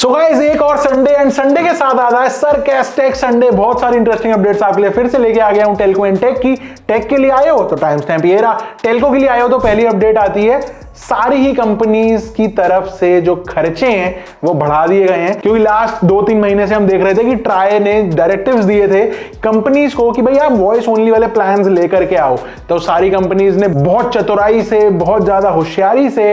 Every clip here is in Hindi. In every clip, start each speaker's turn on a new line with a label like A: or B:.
A: सो गाइस एक और संडे एंड संडे के साथ आता है सरकास्टिक संडे। बहुत सारी इंटरेस्टिंग अपडेट्स आपके लिए फिर से लेके आ गया हूं टेल्को एंड टेक की। टेक के लिए आए हो तो टाइम स्टैम्प ये रहा, टेल्को के लिए आए हो तो पहली अपडेट आती है सारी ही कंपनीज की तरफ से जो खर्चे हैं वो बढ़ा दिए गए हैं, क्योंकि लास्ट 2-3 महीने से हम देख रहे थे कि ट्राई ने डायरेक्टिव्स दिए थे कंपनीज को कि भाई आप वॉइस ओनली वाले प्लान्स लेकर के आओ। तो सारी कंपनीज ने बहुत चतुराई से, बहुत ज्यादा होशियारी से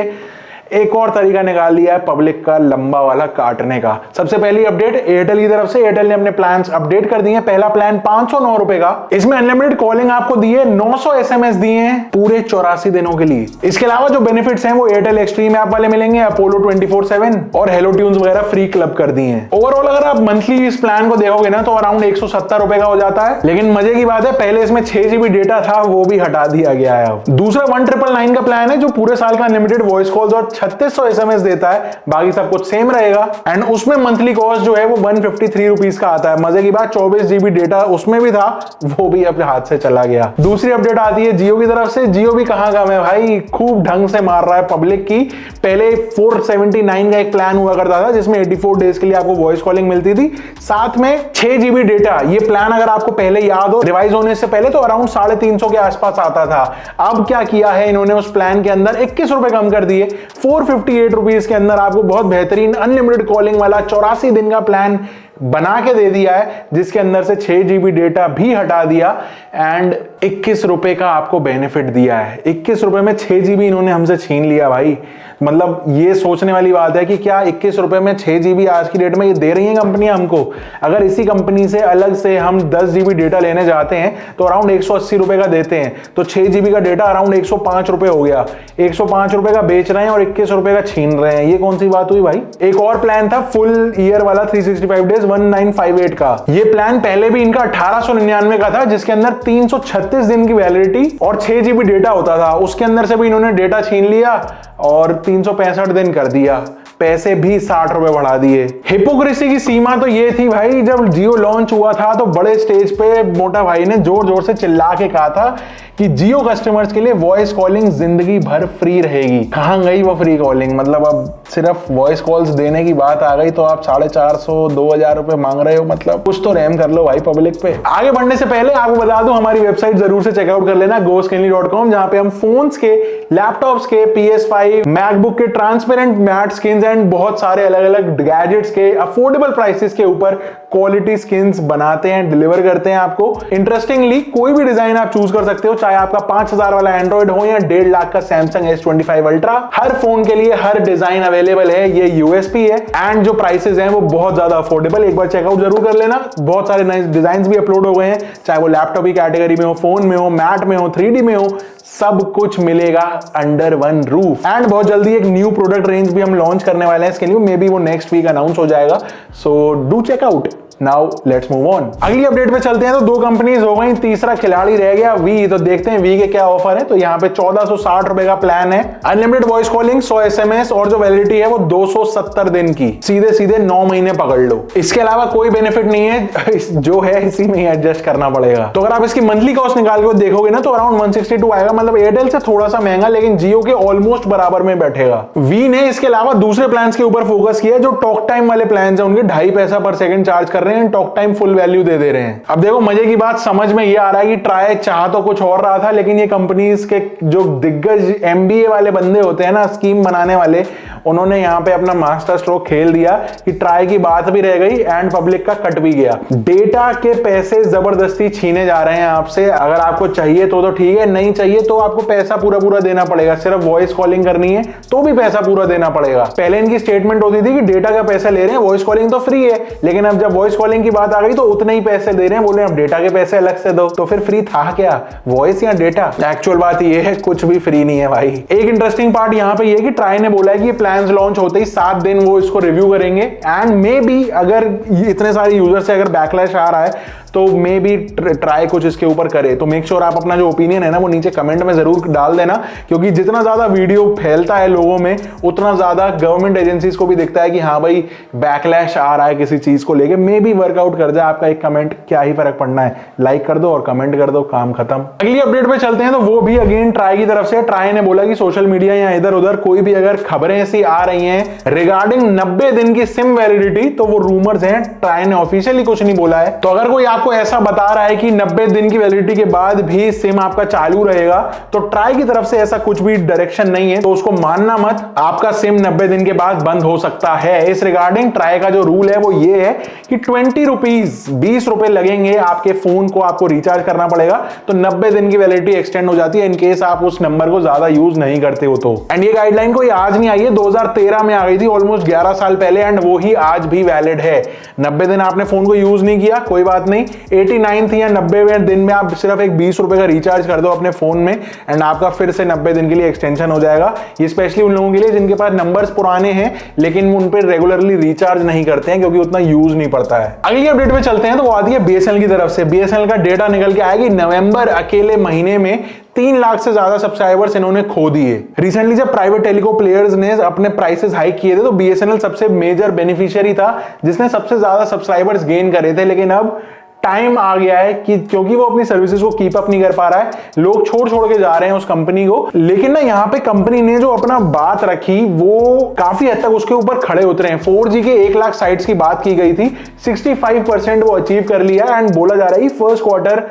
A: एक और तरीका निकाल लिया है पब्लिक का लंबा वाला काटने का। सबसे पहली अपडेट एयरटेल की तरफ से। एयरटेल ने अपने प्लान्स अपडेट कर दिए हैं। पहला प्लान 509 रुपए का, इसमें अनलिमिटेड कॉलिंग आपको दी है, 900 एसएमएस दिए हैं पूरे 84 दिनों के लिए। इसके अलावा जो बेनिफिट्स हैं वो एयरटेल एक्सट्रीम ऐप वाले मिलेंगे, अपोलो 24/7 और हेलो ट्यून्स वगैरह फ्री क्लब कर दिए हैं। ओवरऑल अगर आप मंथली इस प्लान को देखोगे ना तो अराउंड 170 रुपए का हो जाता है। लेकिन मजे की बात है पहले इसमें 6 GB डेटा था, वो भी हटा दिया गया है। दूसरा 1999 का प्लान है जो पूरे साल का अनलिमिटेड वॉइस कॉल्स और 3600 एसएमएस देता है, बाकी सब कुछ सेम रहेगा। एंड उसमें मंथली कॉस्ट जो है वो 153 रुपीज का आता है। मजे की बात 24 GB डेटा उसमें भी था, वो भी अपने हाथ से चला गया। दूसरी अपडेट आती है जियो की तरफ से। जियो भी कहां का है भाई, खूब ढंग से मार रहा है पब्लिक की। पहले 479 का एक प्लान हुआ करता था जिसमें 84 डेज के लिए आपको वॉइस कॉलिंग मिलती थी, साथ में 6 GB डेटा। ये प्लान अगर आपको पहले याद हो रिवाइज होने से पहले तो अराउंड 350 के आसपास आता था। अब क्या किया है इन्होंने, उस प्लान के अंदर 21 रुपए कम कर दिए, 458 रुपीज के अंदर आपको बहुत बेहतरीन अनलिमिटेड कॉलिंग वाला 84 दिन का प्लान बना के दे दिया है, जिसके अंदर से 6 GB डेटा भी हटा दिया एंड 21 रुपए का आपको बेनिफिट दिया है। 21 रुपए में 6 GB इन्होंने हमसे छीन लिया भाई। मतलब ये सोचने वाली बात है कि क्या 21 रुपए में 6 GB आज की डेट में ये दे रही है कंपनियां हमको। अगर इसी कंपनी से अलग से हम 10 GB डेटा लेने जाते हैं तो अराउंड 180 रुपए का देते हैं, तो 6 GB का डेटा अराउंड 105 रुपए हो गया। 105 रुपए का बेच रहे हैं और 21 रुपए का छीन रहे हैं, ये कौन सी बात हुई भाई। एक और प्लान था फुल ईयर वाला 365 डेज 1958 का। ये प्लान पहले भी इनका 1899 का था, जिसके अंदर 336 दिन की वैलिडिटी और 6 GB डेटा होता था। उसके अंदर से भी इन्होंने डेटा छीन लिया और 365 दिन कर दिया, पैसे भी 60 रुपए बढ़ा दिए। हिपोक्रेसी की सीमा तो ये थी भाई, जब जियो लॉन्च हुआ था तो बड़े स्टेज पे मोटा भाई ने जोर जोर से चिल्ला के कहा था कि जियो कस्टमर्स के लिए वॉइस कॉलिंग जिंदगी भर फ्री रहेगी। कहां गई वो फ्री कॉलिंग, मतलब अब सिर्फ वॉइस कॉल्स देने की बात आ गई तो आप 450-2000 रुपए मांग रहे हो। मतलब कुछ तो रहम कर लो भाई पब्लिक पे। आगे बढ़ने से पहले आपको बता दूं हमारी वेबसाइट जरूर से चेकआउट कर लेना goskinly.com, जहां पे हम फोन्स के, लैपटॉप्स के, PS5, मैकबुक के ट्रांसपेरेंट मैट स्किन्स एंड बहुत सारे अलग अलग गैजेट्स के अफोर्डेबल प्राइसेस के ऊपर क्वालिटी स्किन्स बनाते हैं, डिलीवर करते हैं आपको। इंटरेस्टिंगली कोई भी डिजाइन आप चूज कर सकते हो, चाहे आपका 5000 वाला एंड्रॉइड हो या 1.5 लाख का सैमसंग S25 अल्ट्रा। हर फोन के लिए हर डिजाइन अवेलेबल है, ये यूएसपी है। एंड जो प्राइसेस हैं वो बहुत ज्यादा अफोर्डेबल, एक बार चेकआउट जरूर कर लेना। बहुत सारे नए डिजाइन भी अपलोड हो गए हैं, चाहे वो लैपटॉप की कैटेगरी में हो, फोन में हो, मैट में हो, 3D में हो, सब कुछ मिलेगा अंडर वन रूफ। एंड बहुत जल्दी एक न्यू प्रोडक्ट रेंज भी हम लॉन्च करने वाले हैं इसके लिए, मे बी वो नेक्स्ट वीक अनाउंस हो जाएगा। So do check out. Now let's move on. अगली अपडेट पे चलते हैं। तो 2 कंपनीज हो गई, तीसरा खिलाड़ी रह गया वी। तो देखते हैं वी के क्या ऑफर है। तो यहाँ पे 1460 रुपए का प्लान है, अनलिमिटेड वॉइस कॉलिंग, 100 एसएमएस और जो वैलिडिटी है वो 270 दिन की, सीधे सीधे 9 महीने पकड़ लो। इसके अलावा कोई बेनिफिट नहीं है, जो है इसी में ही एडजस्ट करना पड़ेगा। तो अगर आप इसकी मंथली कॉस्ट निकाल के देखोगे ना तो अराउंड 162 आएगा, मतलब एयरटेल से थोड़ा सा महंगा लेकिन जियो के ऑलमोस्ट बराबर में बैठेगा। वी ने इसके अलावा दूसरे प्लान के ऊपर फोकस किया, जो टॉक टाइम वाले प्लान है उनके 2.5 पैसा पर सेकंड चार्ज कर रहे हैं, टॉक टाइम फुल वैल्यू दे रहे हैं। अब देखो मजे की बात समझ में ये आ रहा है कि ट्राई चाह तो कुछ और रहा था, लेकिन ये कंपनीज के जो दिग्गज MBA वाले बंदे होते हैं ना, स्कीम बनाने वाले, उन्होंने यहाँ पे अपना मास्टर स्ट्रोक खेल दिया कि ट्राई की बात भी रह गई एंड पब्लिक का कट भी गया। डेटा के पैसे जबरदस्ती छीने जा रहे हैं आपसे। अगर आपको चाहिए तो ठीक है, नहीं चाहिए तो आपको पैसा पूरा देना पड़ेगा। सिर्फ वॉइस कॉलिंग करनी है तो भी पैसा पूरा देना पड़ेगा। पहले इनकी स्टेटमेंट होती थी कि डेटा का पैसा ले रहे हैं, वॉइस कॉलिंग तो फ्री है, लेकिन अब जब वॉइस कॉलिंग की बात आ गई तो उतने ही पैसे दे रहे हैं, बोले अब डेटा के पैसे अलग से दो। तो फिर फ्री था क्या, वॉइस या डेटा? एक्चुअल बात ये है कुछ भी फ्री नहीं है भाई। एक इंटरेस्टिंग पार्ट यहाँ पे ये कि ट्राई ने बोला है कि ये प्लान्स लॉन्च होते ही 7 दिन वो इसको रिव्यू करेंगे एंड मे बी अगर इतने सारे यूजर से अगर बैकलैश आ रहा है तो मे बी ट्राई कुछ इसके ऊपर करे। तो मेक श्योर आप अपना जो ओपिनियन है ना वो नीचे कमेंट में जरूर डाल देना, क्योंकि जितना ज्यादा वीडियो फैलता है लोगों में उतना ज्यादा गवर्नमेंट एजेंसीज को भी दिखता है कि हाँ भाई बैकलैश आ रहा है किसी चीज को लेके। मे भी वर्कआउट कर जाए, आपका एक कमेंट क्या ही फर्क पड़ना है, लाइक कर दो और कमेंट कर दो, काम खत्म। अगली अपडेट पे चलते हैं, तो वो भी अगेन ट्राई की तरफ से। ट्राई ने बोला कि सोशल मीडिया या इधर उधर कोई भी अगर खबरें ऐसी आ रही हैं रिगार्डिंग 90 दिन की सिम वैलिडिटी, तो वो रूमर्स हैं, ट्राई ने ऑफिशियली कुछ नहीं बोला है। तो अगर कोई आपको ऐसा बता रहा है कि 90 दिन की वैलिडिटी के बाद भी सिम आपका चालू रहेगा, तो ट्राई की तरफ से ऐसा कुछ भी डायरेक्शन नहीं है, तो उसको मानना मत। आपका सिम 90 दिन के बाद बंद हो सकता है। इस रिगार्डिंग ट्राई का जो रूल है वो ये है कि 20 रुपीज 20 रुपए लगेंगे आपके फोन को, आपको रिचार्ज करना पड़ेगा, तो 90 दिन की वैलिडिटी एक्सटेंड हो जाती है इन केस आप उस नंबर को ज्यादा यूज नहीं करते हो तो। एंड ये गाइडलाइन कोई आज नहीं आई है, 2013 में आ गई थी, ऑलमोस्ट 11 साल पहले, एंड वो ही आज भी वैलिड है। 90 दिन आपने फोन को यूज नहीं किया, कोई बात नहीं, 89 या 90वें दिन में आप सिर्फ एक 20 रुपए का रिचार्ज कर दो अपने फोन में, एंड आपका फिर से 90 दिन के लिए एक्सटेंशन हो जाएगा। ये स्पेशली उन लोगों के लिए जिनके पास नंबर्स पुराने हैं लेकिन उन पर रेगुलरली रिचार्ज नहीं करते हैं क्योंकि उतना यूज नहीं पड़ता है। अगली अपडेट पे चलते हैं, तो वो आती है बीएसएनएल की तरफ से। बीएसएनएल का डेटा निकल के आया कि नवंबर अकेले महीने में 3 लाख से ज्यादा सब्सक्राइबर्स इन्होंने खो दिए। रिसेंटली जब प्राइवेट टेलीकॉम प्लेयर्स ने अपने प्राइसेस हाइक किए थे, तो बीएसएनएल सबसे मेजर बेनिफिशियरी था जिसने सबसे ज्यादा सब्सक्राइबर्स गेन करे थे। लेकिन अब टाइम आ गया है कि क्योंकि वो अपनी सर्विसेज को कीप अप नहीं कर पा रहा है, लोग छोड़ के जा रहे हैं उस कंपनी को। लेकिन ना यहाँ पे कंपनी ने जो अपना बात रखी वो काफी हद तक उसके ऊपर खड़े उतरे हैं। 4G के 1 लाख साइट्स की बात की गई थी, 65% वो अचीव कर लिया, एंड बोला जा रहा है कि फर्स्ट क्वार्टर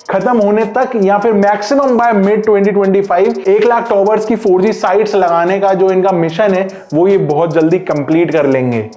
A: खत्म होने तक या फिर maximum by mid 2025 1 lakh towers की 4G साइट्स लगाने का जो इनका मिशन है वो ये बहुत जल्दी कंप्लीट कर लेंगे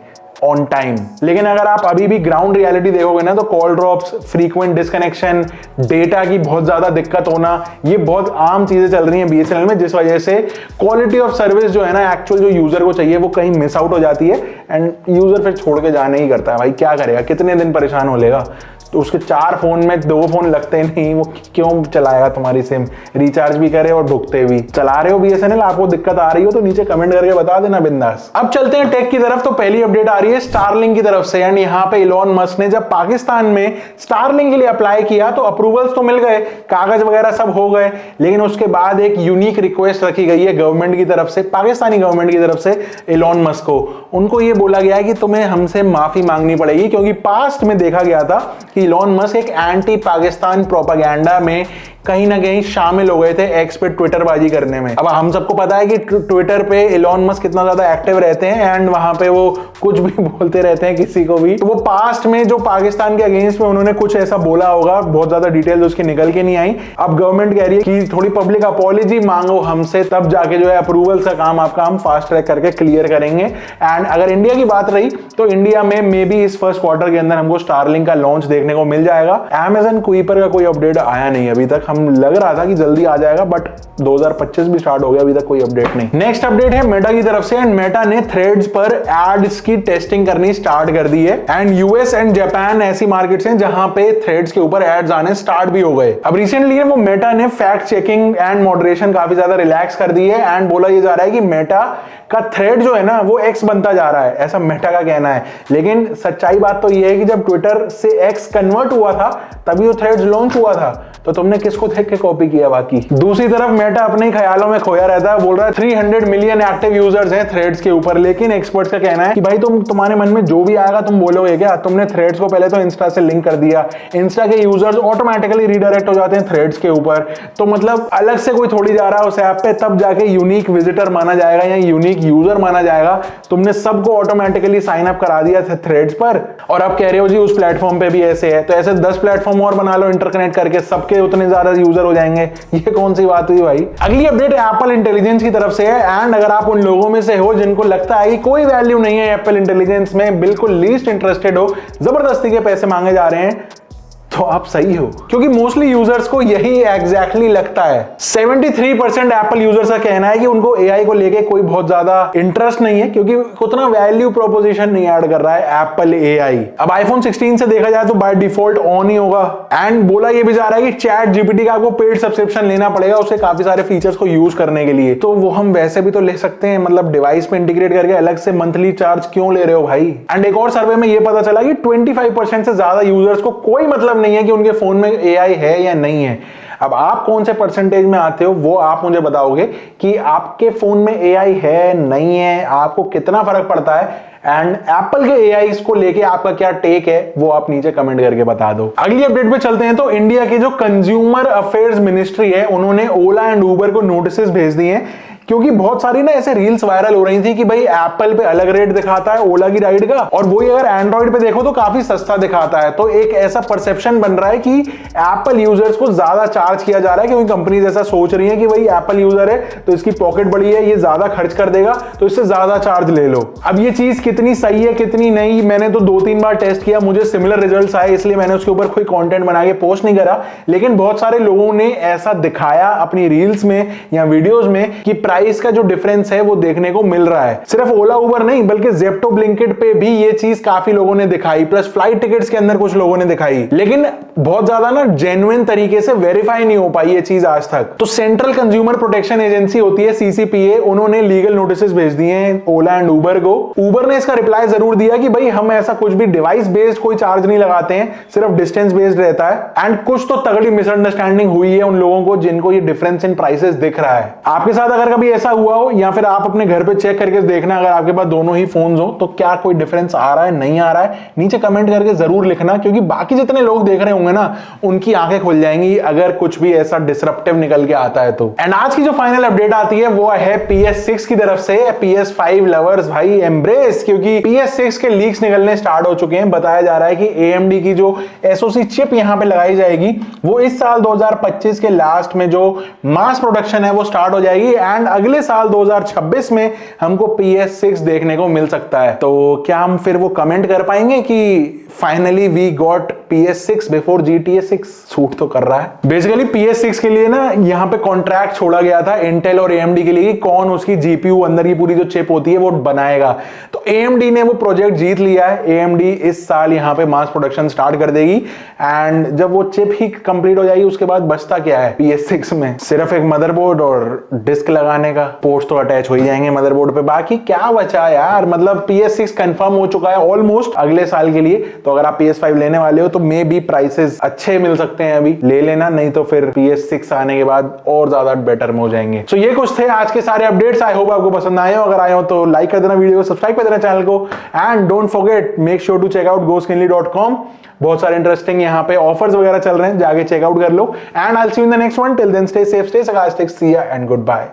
A: ऑन टाइम। लेकिन अगर आप अभी भी ग्राउंड रियलिटी देखोगे ना, तो call drops, frequent disconnection, data की बहुत ज्यादा दिक्कत होना, ये बहुत आम चीजें चल रही हैं बीएसएनएल में, जिस वजह से क्वालिटी ऑफ सर्विस जो है ना एक्चुअल जो यूजर को चाहिए वो कहीं मिस आउट हो जाती है, एंड यूजर फिर छोड़ के जाने ही करता है। भाई क्या करेगा, कितने दिन परेशान हो लेगा। तो उसके 4 फोन में 2 फोन लगते नहीं, वो क्यों चलाएगा तुम्हारी सिम, रिचार्ज भी करे और भुगते भी। चला रहे हो बीएसएनएल, आपको दिक्कत आ रही हो तो नीचे कमेंट करके बता देना बिंदास। अब चलते हैं टेक की तरफ, तो पहली अपडेट आ रही है स्टारलिंक की तरफ से। एंड यहाँ पे इलॉन मस्क ने जब पाकिस्तान में स्टारलिंक के लिए अप्लाई किया तो अप्रूवल्स तो मिल गए, कागज वगैरह सब हो गए, लेकिन उसके बाद एक यूनिक रिक्वेस्ट रखी गई है गवर्नमेंट की तरफ से, पाकिस्तानी गवर्नमेंट की तरफ से इलॉन मस्क को। उनको ये बोला गया है कि तुम्हें हमसे माफी मांगनी पड़ेगी, क्योंकि पास्ट में देखा गया था कि इलॉन मस्क एक एंटी पाकिस्तान प्रोपेगेंडा में कहीं ना कहीं शामिल हो गए थे एक्स पे ट्विटरबाजी करने में। अब हम सबको पता है कि ट्विटर पे इलॉन मस्क कितना ज्यादा एक्टिव रहते हैं, एंड वहां पे वो कुछ भी बोलते रहते हैं किसी को भी। तो वो पास्ट में जो पाकिस्तान के अगेंस्ट में उन्होंने कुछ ऐसा बोला होगा, बहुत ज्यादा डिटेल्स उसकी निकल के नहीं आई। अब गवर्नमेंट कह रही है कि थोड़ी पब्लिक अपॉलॉजी मांगो हमसे, तब जाके जो है अप्रूवल का काम आपका हम फास्ट ट्रैक करके क्लियर करेंगे। एंड अगर इंडिया की बात रही तो इंडिया में मे बी इस फर्स्ट क्वार्टर के अंदर हमको स्टारलिंक का लॉन्च देखने को मिल जाएगा। अमेज़न कुइपर का कोई अपडेट आया नहीं अभी तक, हम लग रहा था कि जल्दी आ जाएगा, बट 2025 भी स्टार्ट हो गया, अभी तक कोई अपडेट नहीं। नेक्स्ट अपडेट है मेटा की तरफ से, एंड मेटा ने थ्रेड्स पर एड्स की टेस्टिंग करनी स्टार्ट कर दी है। एंड यूएस एंड जापान ऐसी मार्केट्स हैं जहां पे थ्रेड्स के ऊपर एड्स आने स्टार्ट भी हो गए। अब रिसेंटली वो मेटा ने फैक्ट चेकिंग एंड मॉडरेशन काफी ज्यादा रिलैक्स कर दी है, एंड बोला ये जा रहा है कि मेटा का थ्रेड जो है ना वो एक्स बनता जा रहा है, ऐसा मेटा का कहना है। लेकिन सच्चाई बात तो ये है कि जब ट्विटर से एक्स कन्वर्ट हुआ था तभी वो थ्रेड्स लॉन्च हुआ था, तो तुमने किसको देख के कॉपी किया बाकी। दूसरी तरफ मेटा अपने ख्यालों में खोया रहता है, बोल रहा है 300 मिलियन एक्टिव यूजर्स हैं थ्रेड्स के ऊपर। लेकिन एक्सपर्ट्स का कहना है कि भाई तुम्हारे मन में जो भी आएगा तुम बोलोगे क्या, तुमने थ्रेड्स को पहले तो इंस्टा से लिंक कर दिया, इंस्टा के यूजर्स ऑटोमेटिकली रीडायरेक्ट हो जाते हैं थ्रेड्स के ऊपर, तो मतलब अलग से कोई थोड़ी जा रहा है उस ऐप पे, तब जाके यूनिक विजिटर माना जाएगा या यूनिक यूजर माना जाएगा। तुमने सबको ऑटोमेटिकली साइन अप करा दिया था थ्रेड्स पर, और अब कह रहे हो जी उस प्लेटफॉर्म पे भी ऐसे है, तो ऐसे 10 प्लेटफॉर्म और बना लो इंटरकनेक्ट करके, सबके उतने ज्यादा यूजर हो जाएंगे। ये कौन सी बात हुई भाई। अगली अपडेट एप्पल इंटेलिजेंस की तरफ से है, एंड अगर आप उन लोगों में से हो जिनको लगता है कि कोई वैल्यू नहीं है एप्पल इंटेलिजेंस में, बिल्कुल लीस्ट इंटरेस्टेड हो, जबरदस्ती के पैसे मांगे जा रहे हैं, तो आप सही हो, क्योंकि मोस्टली यूजर्स को यही एग्जैक्टली लगता है। 73% एप्पल यूजर्स का कहना है कि उनको एआई को लेके कोई बहुत ज्यादा इंटरेस्ट नहीं है, क्योंकि उतना वैल्यू प्रोपोजिशन नहीं ऐड कर रहा है एप्पल एआई। अब आईफोन 16 से देखा जाए तो बाय डिफॉल्ट ऑन ही होगा, एंड बोला ये भी जा रहा है कि चैट जीपीटी का आपको पेड सब्सक्रिप्शन लेना पड़ेगा उससे काफी सारे फीचर्स को यूज करने के लिए, तो वो हम वैसे भी तो ले सकते हैं, मतलब डिवाइस पे इंटीग्रेट करके अलग से मंथली चार्ज क्यों ले रहे हो भाई। एंड एक और सर्वे में ये पता चला कि 25% से ज्यादा यूजर्स को कोई मतलब नहीं है कि उनके फोन में AI है या नहीं है। अब आप कौन से परसेंटेज में आते हो वो आप मुझे बताओगे कि आपके फोन में AI है नहीं है, आपको कितना फर्क पड़ता है, एंड एप्पल के AI को लेके आपका क्या टेक है वो आप नीचे कमेंट करके बता दो। अगली अपडेट पे चलते हैं। तो इंडिया के जो कंज्यूमर अफेयर्स मिनिस्ट्री है उन्होंने ओला एंड उबर को नोटिस भेज दिए हैं, क्योंकि बहुत सारी ना ऐसे रील्स वायरल हो रही थी कि भाई एप्पल पे अलग रेट दिखाता है ओला की राइड का, और वही अगर एंड्रॉइड पे देखो तो काफी सस्ता दिखाता है। तो एक ऐसा परसेप्शन बन रहा है कि एप्पल यूजर्स को ज्यादा चार्ज किया जा रहा है, क्योंकि कंपनीज ऐसा सोच रही है कि भाई एप्पल यूजर है तो इसकी पॉकेट बड़ी है, ये ज्यादा खर्च कर देगा तो इससे ज्यादा चार्ज ले लो। अब ये चीज कितनी सही है कितनी नहीं, मैंने तो 2-3 बार टेस्ट किया, मुझे सिमिलर रिजल्ट्स आए, इसलिए मैंने उसके ऊपर कोई कंटेंट बना के पोस्ट नहीं करा। लेकिन बहुत सारे लोगों ने ऐसा दिखाया अपनी रील्स में या वीडियोस में कि प्राइस का जो डिफरेंस है वो देखने को मिल रहा है। सिर्फ ओला उबर नहीं बल्कि ज़ेप्टो ब्लिंकिट पे भी ये चीज काफी लोगों ने दिखाई, प्लस फ्लाइट टिकट्स के अंदर कुछ लोगों ने दिखाई, लेकिन बहुत ज्यादा ना जेन्युइन तरीके से वेरीफाई नहीं हो पाई ये चीज आज तक। तो सेंट्रल कंज्यूमर प्रोटेक्शन एजेंसी होती है CCPA, उन्होंने लीगल नोटिस भेज दिए हैं ओला एंड उबर को। उबर ने इसका रिप्लाई जरूर दिया कि भाई हम ऐसा कुछ भी डिवाइस बेस्ड कोई चार्ज नहीं लगाते हैं, सिर्फ डिस्टेंस बेस्ड रहता है। एंड कुछ तो तगड़ी मिसअंडरस्टैंडिंग हुई है उन लोगों को जिनको ये डिफरेंस इन प्राइसेस दिख रहा है। आपके साथ अगर कभी ऐसा हुआ हो या फिर आप अपने घर पे चेक करके देखना, अगर आपके पास दोनों ही फोन्स हो तो क्या कोई डिफरेंस आ रहा है नहीं आ रहा है, नीचे कमेंट करके जरूर लिखना, क्योंकि बाकी जितने लोग देख रहे होंगे ना उनकी आंखें खुल जाएंगी अगर कुछ भी ऐसा डिसरप्टिव निकल के आता है तो। एंड आज की जो फाइनल अपडेट आती है वो है PS6 की तरफ से। PS5 लवर्स भाई एम्ब्रेस, क्योंकि PS6 के लीक्स निकलने स्टार्ट हो चुके हैं। बताया जा रहा है कि AMD की जो SoC चिप यहां पे लगाई जाएगी वो इस साल 2025 के लास्ट में जो मास प्रोडक्शन है वो स्टार्ट हो जाएगी, एंड अगले साल 2026 में हमको PS6 देखने को मिल सकता है। तो क्या हम फिर वो कमेंट कर पाएंगे कि finally we got PS6 before GTA 6? Suit तो कर रहा है। बेसिकली PS6 के लिए ना यहाँ पे कॉन्ट्रैक्ट छोड़ा गया था इंटेल और AMD के लिए, कौन उसकी GPU अंदर की पूरी जो चिप होती है वो बनाएगा। तो AMD ने वो प्रोजेक्ट जीत लिया है। AMD इस साल यहाँ पे मास प्रोडक्शन स्टार्ट कर देगी, एंड जब वो चिप ही कंप्लीट हो जाएगी उसके बाद बचता क्या है PS6 में? सिर्फ एक मदरबोर्ड और डिस्क लगाने का, पोर्ट्स तो अटैच हो ही जाएंगे मदरबोर्ड पे, बाकी क्या बचा यार। मतलब PS6 कंफर्म हो चुका है ऑलमोस्ट अगले साल के लिए। तो अगर आप PS5 लेने वाले हो तो मे बी प्राइसेस अच्छे मिल सकते हैं, अभी ले लेना, नहीं तो फिर PS6 आने के बाद और ज्यादा बेटर में हो जाएंगे। तो ये कुछ थे आज के सारे अपडेट्स। आई होप आपको पसंद आए हो। अगर आए हो तो लाइक कर देना वीडियो को, सब्सक्राइब कर देना चैनल को, and don't forget make sure to check out goskinly.com। बहुत सारे इंटरेस्टिंग यहाँ पे ऑफर्स वगैरह चल रहे हैं, जाके चेकआउट कर लो। And I will see you in the next one. Till then stay safe, stay sarcastic, see ya and goodbye।